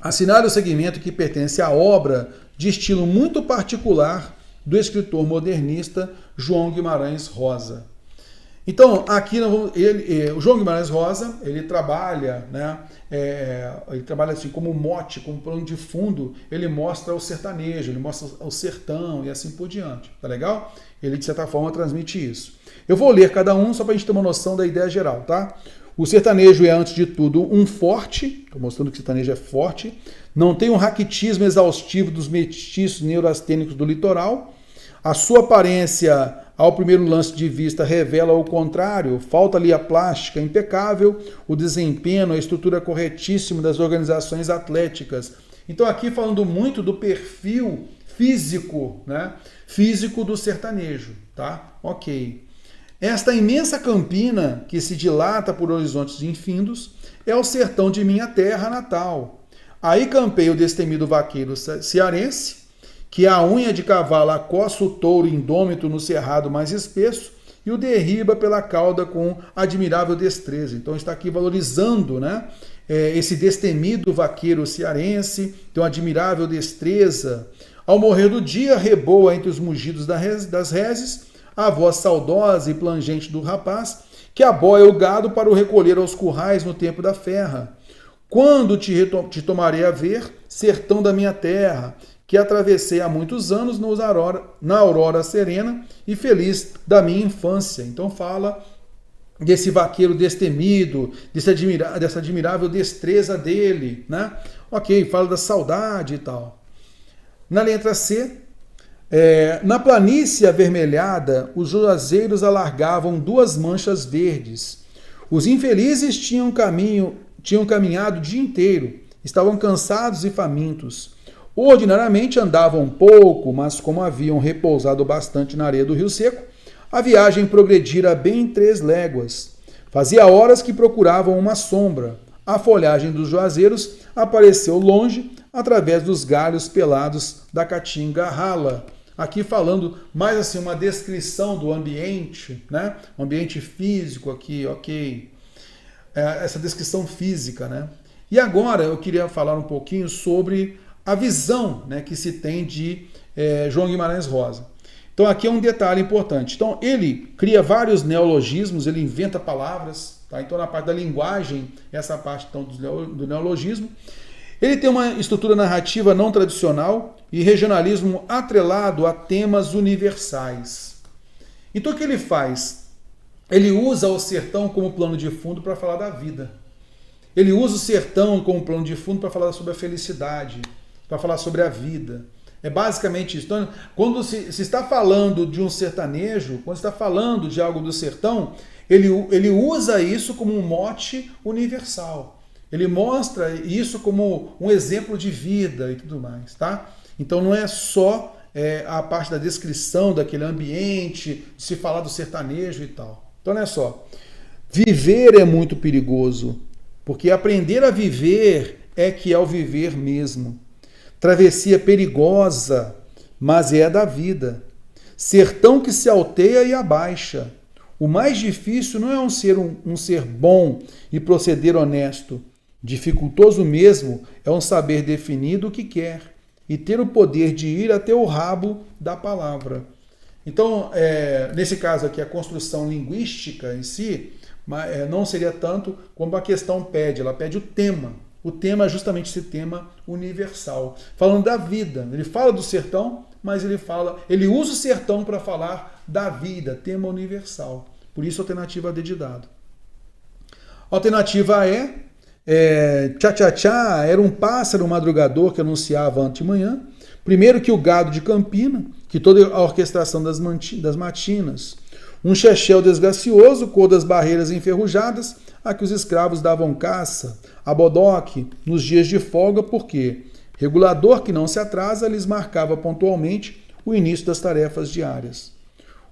assinale o segmento que pertence à obra de estilo muito particular do escritor modernista João Guimarães Rosa. Então, aqui o João Guimarães Rosa, ele trabalha, né, ele trabalha assim como mote, como plano de fundo, ele mostra o sertanejo, ele mostra o sertão e assim por diante, tá legal? Ele, de certa forma, transmite isso. Eu vou ler cada um só para a gente ter uma noção da ideia geral, tá? O sertanejo é, antes de tudo, um forte, estou mostrando que o sertanejo é forte, não tem um raquitismo exaustivo dos mestiços neurastênicos do litoral, a sua aparência, ao primeiro lance de vista, revela o contrário, falta ali a plástica impecável, o desempenho, a estrutura corretíssima das organizações atléticas. Então aqui falando muito do perfil físico, né? Físico do sertanejo, tá? Ok. Esta imensa campina que se dilata por horizontes infindos é o sertão de minha terra natal. Aí campeia o destemido vaqueiro cearense, que a unha de cavalo acossa o touro indômito no cerrado mais espesso e o derriba pela cauda com admirável destreza. Então está aqui valorizando, né, esse destemido vaqueiro cearense, tem uma admirável destreza. Ao morrer do dia, reboa entre os mugidos das reses a voz saudosa e plangente do rapaz, que aboia o gado para o recolher aos currais no tempo da ferra. Quando te tomarei a ver, sertão da minha terra, que atravessei há muitos anos na aurora serena e feliz da minha infância. Então fala desse vaqueiro destemido, dessa admirável destreza dele, né? Ok, fala da saudade e tal. Na letra C, na planície avermelhada, os juazeiros alargavam duas manchas verdes. Os infelizes tinham caminhado o dia inteiro, estavam cansados e famintos. Ordinariamente andavam pouco, mas como haviam repousado bastante na areia do Rio Seco, a viagem progredira bem 3 léguas. Fazia horas que procuravam uma sombra. A folhagem dos juazeiros apareceu longe, através dos galhos pelados da caatinga rala. Aqui falando mais assim uma descrição do ambiente, né? O ambiente físico aqui, ok. Essa descrição física, né? E agora eu queria falar um pouquinho sobre a visão, né, que se tem de João Guimarães Rosa. Então aqui é um detalhe importante. Então ele cria vários neologismos, ele inventa palavras, tá? Então na parte da linguagem, essa parte então, do neologismo. Ele tem uma estrutura narrativa não tradicional e regionalismo atrelado a temas universais. Então o que ele faz? Ele usa o sertão como plano de fundo para falar da vida. Ele usa o sertão como plano de fundo para falar sobre a felicidade, para falar sobre a vida. É basicamente isso. Então, quando se está falando de um sertanejo, quando se está falando de algo do sertão, ele usa isso como um mote universal. Ele mostra isso como um exemplo de vida e tudo mais, tá? Então não é só a parte da descrição daquele ambiente, de se falar do sertanejo e tal. Então olha só, viver é muito perigoso, porque aprender a viver é que é o viver mesmo. Travessia perigosa, mas é da vida. Sertão que se alteia e abaixa. O mais difícil não é um ser bom e proceder honesto. Dificultoso mesmo é um saber definido o que quer e ter o poder de ir até o rabo da palavra. Então, nesse caso aqui, a construção linguística em si não seria tanto como a questão pede, ela pede o tema. O tema é justamente esse tema universal. Falando da vida, ele fala do sertão, mas ele usa o sertão para falar da vida, tema universal. Por isso, alternativa D de dado. Alternativa tchá-tchá-tchá era um pássaro madrugador que anunciava antemanhã, primeiro que o gado de Campina, que toda a orquestração das matinas, um chechel desgracioso, cor das barreiras enferrujadas, a que os escravos davam caça, a bodoque, nos dias de folga, porque regulador que não se atrasa lhes marcava pontualmente o início das tarefas diárias.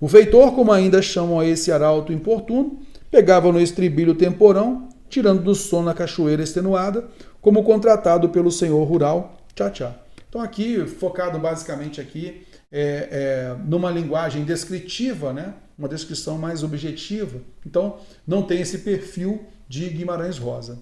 O feitor, como ainda chamam a esse arauto importuno, pegava no estribilho o temporão, tirando do sono a cachoeira extenuada, como contratado pelo senhor rural, tchá-tchá. Então aqui, focado basicamente aqui, numa linguagem descritiva, né? Uma descrição mais objetiva. Então, não tem esse perfil de Guimarães Rosa.